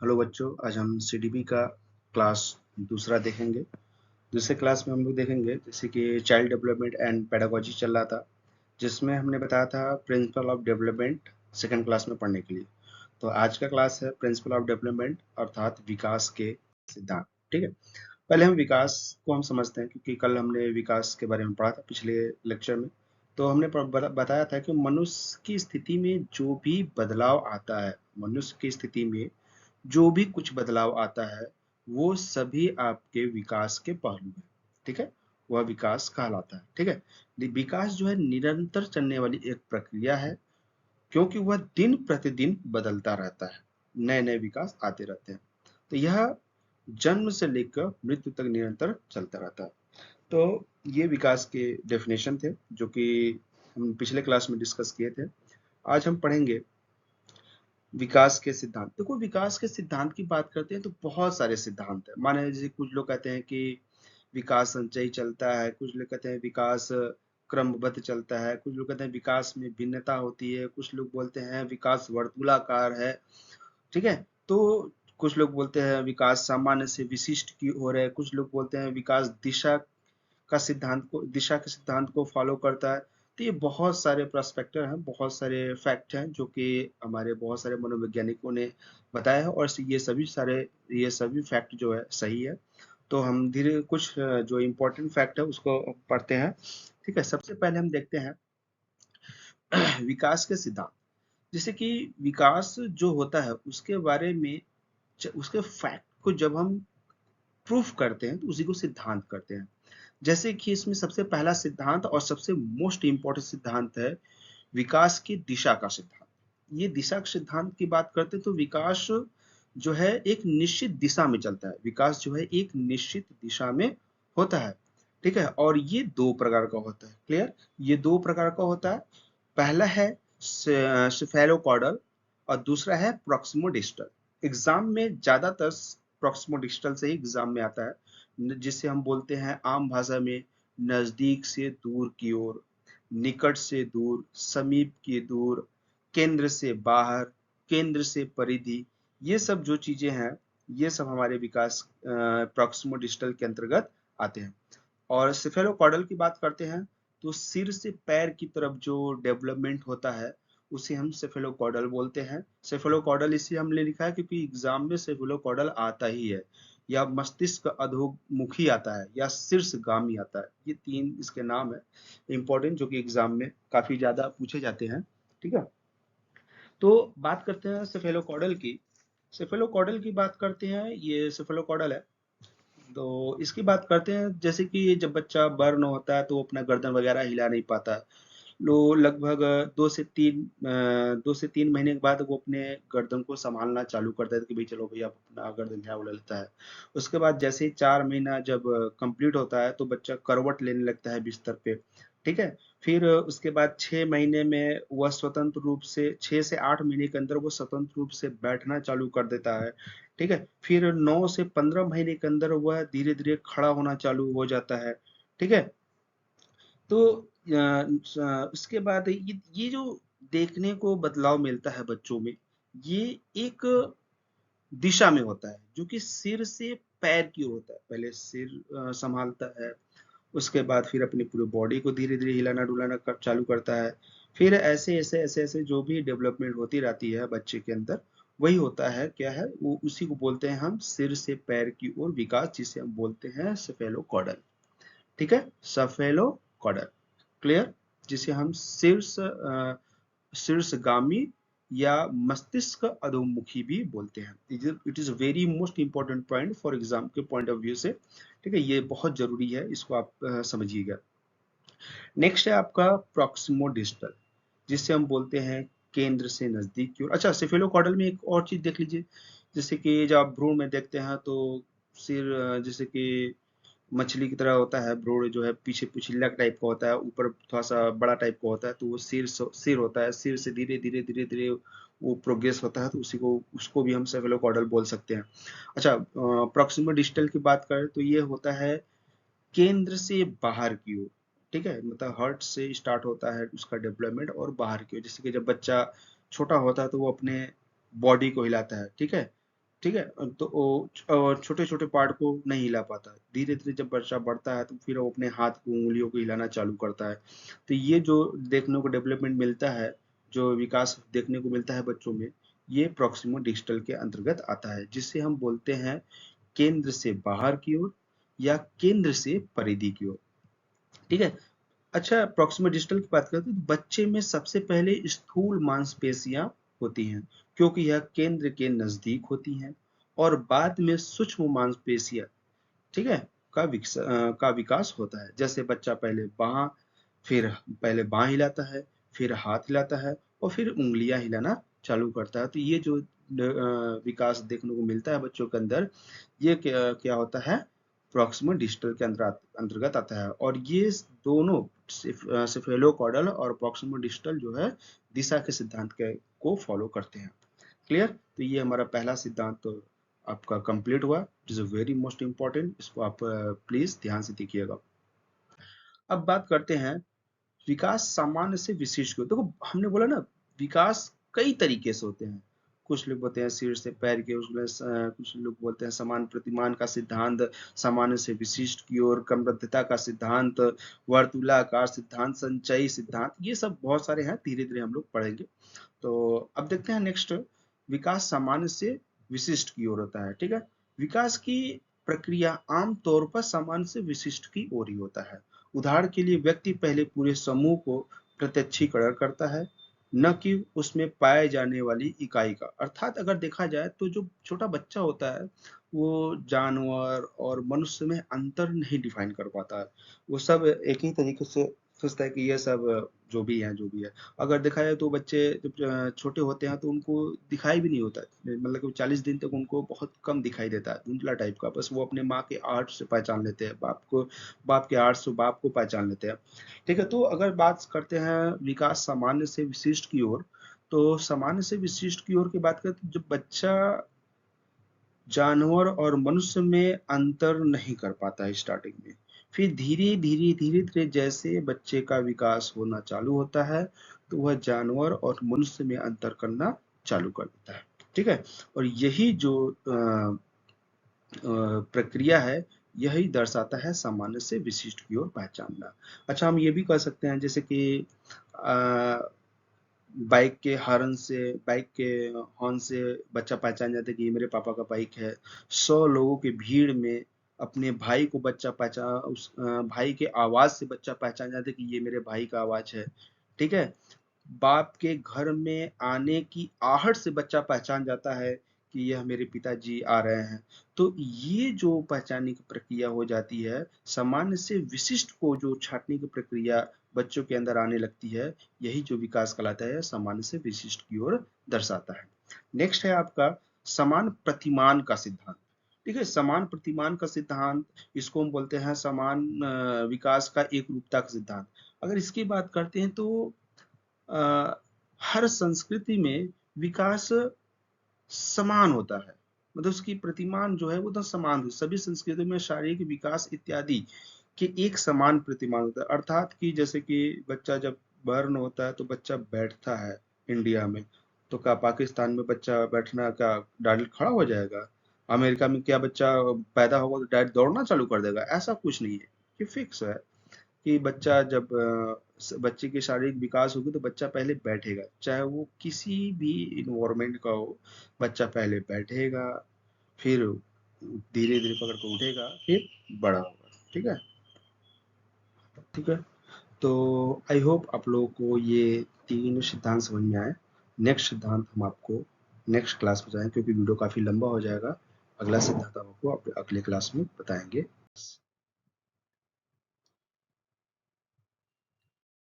Hello बच्चों, आज हम सीडीपी का क्लास दूसरा देखेंगे। दूसरे क्लास में हम लोग देखेंगे जैसे कि चाइल्ड डेवलपमेंट एंड पेडागोजी चल रहा था, जिसमें हमने बताया था principle of development second class में पढ़ने के लिए। तो आज का क्लास है प्रिंसिपल ऑफ डेवलपमेंट अर्थात विकास के सिद्धांत। ठीक है, पहले हम विकास को हम समझते हैं, क्योंकि कल हमने विकास के बारे में पढ़ा था पिछले लेक्चर में। तो हमने बताया था कि मनुष्य की स्थिति में जो भी बदलाव आता है, मनुष्य की स्थिति में जो भी कुछ बदलाव आता है, वो सभी आपके विकास के पहलू हैं। ठीक है, वह विकास कहलाता है। ठीक है, विकास जो है निरंतर चलने वाली एक प्रक्रिया है, क्योंकि वह दिन प्रतिदिन बदलता रहता है, नए नए विकास आते रहते हैं। तो यह जन्म से लेकर मृत्यु तक निरंतर चलता रहता है। तो ये विकास के डेफिनेशन थे, जो कि हम पिछले क्लास में डिस्कस किए थे। आज हम पढ़ेंगे विकास के सिद्धांत। देखो, विकास के सिद्धांत की बात करते हैं तो बहुत सारे सिद्धांत हैं। माने जैसे कुछ लोग कहते हैं कि विकास संचयी चलता है, कुछ लोग कहते हैं विकास क्रमबद्ध चलता है, कुछ लोग कहते हैं विकास में भिन्नता होती है, कुछ लोग बोलते हैं विकास वर्तुलाकार है। ठीक है, तो कुछ लोग बोलते हैं विकास सामान्य से विशिष्ट की ओर है, कुछ लोग बोलते हैं विकास दिशा के सिद्धांत को फॉलो करता है। तो ये बहुत सारे प्रोस्पेक्टर हैं, बहुत सारे फैक्ट हैं, जो कि हमारे बहुत सारे मनोवैज्ञानिकों ने बताया है, और ये सभी फैक्ट जो है सही है। तो हम धीरे कुछ जो इम्पोर्टेंट फैक्ट है उसको पढ़ते हैं। ठीक है, सबसे पहले हम देखते हैं विकास के सिद्धांत। जैसे कि विकास जो होता है उसके बारे में, उसके फैक्ट को जब हम प्रूफ करते हैं तो उसी को सिद्धांत करते हैं। जैसे कि इसमें सबसे पहला सिद्धांत और सबसे मोस्ट इंपॉर्टेंट सिद्धांत है विकास की दिशा का सिद्धांत। ये दिशा के सिद्धांत की बात करते हैं तो विकास जो है एक निश्चित दिशा में चलता है। विकास जो है एक निश्चित दिशा में होता है। ठीक है, और ये दो प्रकार का होता है। क्लियर, ये दो प्रकार का होता है। पहला है सेफेलोकॉर्डल और दूसरा है प्रॉक्सिमोडिस्टल। एग्जाम में ज्यादातर प्रॉक्सिमोडिस्टल से ही एग्जाम में आता है, जिसे हम बोलते हैं आम भाषा में नजदीक से दूर की ओर, निकट से दूर, समीप की दूर, केंद्र से बाहर, केंद्र से परिधि। ये सब जो चीजें हैं, ये सब हमारे विकास प्रॉक्सिमो डिजिटल के अंतर्गत आते हैं। और सिफेलोकॉर्डल की बात करते हैं तो सिर से पैर की तरफ जो डेवलपमेंट होता है उसे हम सेफेलोकॉर्डल बोलते हैं। सेफेलोकॉर्डल इसलिए हमने लिखा है क्योंकि एग्जाम में सेफेलोकॉर्डल आता ही है, या मस्तिष्क अधोमुखी आता है, या शीर्षगामी आता है। ये तीन इसके नाम है इंपॉर्टेंट, जो कि एग्जाम में काफी ज्यादा पूछे जाते हैं। ठीक है, तो बात करते हैं सेफेलोकॉर्डल की। सेफेलोकॉर्डल की बात करते हैं, ये सेफेलोकॉर्डल है। तो इसकी बात करते हैं, जैसे कि जब बच्चा बर्न होता है तो वो अपना गर्दन वगैरह हिला नहीं पाता। लो लगभग 2 से 3 महीने के बाद वो अपने गर्दन को संभालना चालू करता है कि भाई चलो भैया अपना गर्दन हिला उला लेता है। उसके बाद जैसे ही 4 महीना जब कंप्लीट होता है तो बच्चा करवट लेने लगता है बिस्तर पे। ठीक है, फिर उसके बाद 6 महीने में वह स्वतंत्र रूप से, 6 से 8 महीने के अंदर वो स्वतंत्र रूप से बैठना चालू कर देता है। ठीक है, फिर 9 से 15 महीने के अंदर वह धीरे धीरे खड़ा होना चालू हो जाता है। ठीक है, तो उसके बाद ये जो देखने को बदलाव मिलता है बच्चों में, ये एक दिशा में होता है जो कि सिर से पैर की ओर होता है। पहले सिर संभालता है, उसके बाद फिर अपनी पूरी बॉडी को धीरे धीरे हिलाना डुलाना चालू करता है। फिर ऐसे ऐसे ऐसे ऐसे जो भी डेवलपमेंट होती रहती है बच्चे के अंदर, वही होता है क्या है वो, उसी को बोलते हैं हम सिर से पैर की ओर विकास, जिसे हम बोलते हैं सफेलोकॉर्डल। ठीक है, सफेलोकॉर्डल। क्लियर, जिसे हम शीर्षगामी या मस्तिष्क अधोमुखी भी बोलते हैं। It is very most important point for exam के पॉइंट ऑफ व्यू से। ठीक है, ये बहुत जरूरी है, इसको आप समझिएगा। नेक्स्ट है आपका प्रॉक्सिमो डिस्टल, जिससे हम बोलते हैं केंद्र से नजदीक की ओर। अच्छा, सेफेलोकॉर्डल में एक और चीज देख लीजिए, जैसे कि जब आप भ्रूण में देखते हैं तो सिर जैसे कि मछली की तरह होता है। भ्रूण जो है पीछे पुछिल्ला टाइप का होता है, ऊपर थोड़ा सा बड़ा टाइप का होता है, तो वो सिर होता है। सिर से धीरे धीरे धीरे धीरे वो प्रोग्रेस होता है, तो उसी को उसको भी हम सेफेलोकॉर्डल बोल सकते हैं। अच्छा, प्रॉक्सिमल डिस्टल की बात करें तो ये होता है केंद्र से बाहर की ओर। ठीक है, मतलब हार्ट से स्टार्ट होता है उसका डेवलपमेंट और बाहर की ओर। जैसे कि जब बच्चा छोटा होता है तो वो अपने बॉडी को हिलाता है। ठीक है, ठीक है, तो छोटे छोटे पार्ट को नहीं हिला पाता है। धीरे धीरे जब बच्चा बढ़ता है तो फिर वो अपने हाथ को, उंगलियों को हिलाना चालू करता है। तो ये जो देखने को डेवलपमेंट मिलता है, जो विकास देखने को मिलता है बच्चों में, ये प्रॉक्सिमो डिजिटल के अंतर्गत आता है, जिसे हम बोलते हैं केंद्र से बाहर की ओर या केंद्र से परिधि की ओर। ठीक है। अच्छा, प्रॉक्सिमल डिजिटल की बात करते हैं तो बच्चे में सबसे पहले स्थूल मांसपेशियां होती हैं, क्योंकि यह केंद्र के नजदीक होती हैं, और बाद में सूक्ष्म मांसपेशियां, ठीक है, का विकास होता है। जैसे बच्चा पहले बाह हिलाता है, फिर हाथ हिलाता है, और फिर उंगलियां हिलाना चालू करता है। तो ये जो विकास देखने को मिलता है बच्चों के अंदर, ये क्या होता है, प्रॉक्सिमल डिजिटल के अंतर्गत आता है। और ये दोनों सिफेलोकॉर्डल और प्रॉक्सिमल डिजिटल जो है, दिशा के सिद्धांत को फॉलो करते हैं। क्लियर? तो ये हमारा पहला सिद्धांत तो आपका कंप्लीट हुआ। It is very most important, इसको आप प्लीज ध्यान से देखिएगा। अब बात करते हैं विकास सामान्य से विशिष्ट को। देखो, हमने बोला ना, विकास कई तरीके से होते हैं। कुछ लोग बोलते हैं सिर से पैर के, उसमें कुछ लोग बोलते हैं समान प्रतिमान का सिद्धांत, सामान्य से विशिष्ट की ओर, क्रमबद्धता का सिद्धांत, वर्तुलाकार सिद्धांत, संचयी सिद्धांत, ये सब बहुत सारे हैं, धीरे धीरे हम लोग पढ़ेंगे। तो अब देखते हैं नेक्स्ट, विकास सामान्य से विशिष्ट की ओर होता है। ठीक है। विकास की प्रक्रिया आमतौर पर सामान्य से विशिष्ट की ओर ही होता है। उदाहरण के लिए व्यक्ति पहले पूरे समूह को प्रत्यक्षीकरण करता है, न कि उसमें पाए जाने वाली इकाई का। अर्थात अगर देखा जाए तो जो छोटा बच्चा होता है, वो जानवर और मनुष्य में अंतर नहीं डिफाइन कर पाता है। वो सब एक ही तरीके से सोचता है कि ये सब जो भी है। अगर देखा जाए तो बच्चे जब छोटे होते हैं तो उनको दिखाई भी नहीं होता है। मतलब कि 40 दिन तक उनको बहुत कम दिखाई देता है, धुंधला टाइप का। बस वो अपने माँ के आर्ट से पहचान लेते हैं, बाप के आर्ट से बाप को पहचान लेते हैं। ठीक है। तो अगर बात करते हैं विकास सामान्य से विशिष्ट की ओर, तो सामान्य से विशिष्ट की ओर की बात करें तो जब बच्चा जानवर और मनुष्य में अंतर नहीं कर पाता है स्टार्टिंग में, फिर धीरे धीरे धीरे धीरे जैसे बच्चे का विकास होना चालू होता है, तो वह जानवर और मनुष्य में अंतर करना चालू कर देता है। ठीक है। और यही जो प्रक्रिया है, यही दर्शाता है सामान्य से विशिष्ट की ओर पहचानना। अच्छा, हम ये भी कह सकते हैं जैसे कि बाइक के हॉर्न से बच्चा पहचान जाता है कि ये मेरे पापा का बाइक है। 100 लोगों की भीड़ में अपने भाई को भाई के आवाज से बच्चा पहचान जाता है कि ये मेरे भाई का आवाज है। ठीक है। बाप के घर में आने की आहट से बच्चा पहचान जाता है कि यह मेरे पिताजी आ रहे हैं। तो ये जो पहचानने की प्रक्रिया हो जाती है, सामान्य से विशिष्ट को जो छांटने की प्रक्रिया बच्चों के अंदर आने लगती है, यही जो विकास कहलाता है, सामान्य से विशिष्ट की ओर दर्शाता है। नेक्स्ट है आपका समान प्रतिमान का सिद्धांत। ठीक है। समान प्रतिमान का सिद्धांत, इसको हम बोलते हैं समान विकास का एक रूपता का सिद्धांत। अगर इसकी बात करते हैं तो हर संस्कृति में विकास समान होता है। मतलब उसकी प्रतिमान जो है वो तो समान हो, सभी संस्कृतियों में शारीरिक विकास इत्यादि के एक समान प्रतिमान होता है। अर्थात कि जैसे कि बच्चा जब बर्न होता है तो बच्चा बैठता है इंडिया में, तो क्या पाकिस्तान में बच्चा बैठना क्या डायरेक्ट खड़ा हो जाएगा? अमेरिका में क्या बच्चा पैदा होगा तो डायरेक्ट दौड़ना चालू कर देगा? ऐसा कुछ नहीं है। ये फिक्स है कि बच्चा जब बच्चे की शारीरिक विकास होगी तो बच्चा पहले बैठेगा, चाहे वो किसी भी इन्वायरमेंट का हो। बच्चा पहले बैठेगा, फिर धीरे धीरे पकड़ कर उठेगा, फिर बड़ा होगा। ठीक है। ठीक है। तो आई होप आप लोगों को ये तीन सिद्धांत समझ में आए। नेक्स्ट सिद्धांत हम आपको नेक्स्ट क्लास में जाएंगे, क्योंकि वीडियो काफी लंबा हो जाएगा। अगला सिद्धांत हम आपको अगले क्लास में बताएंगे।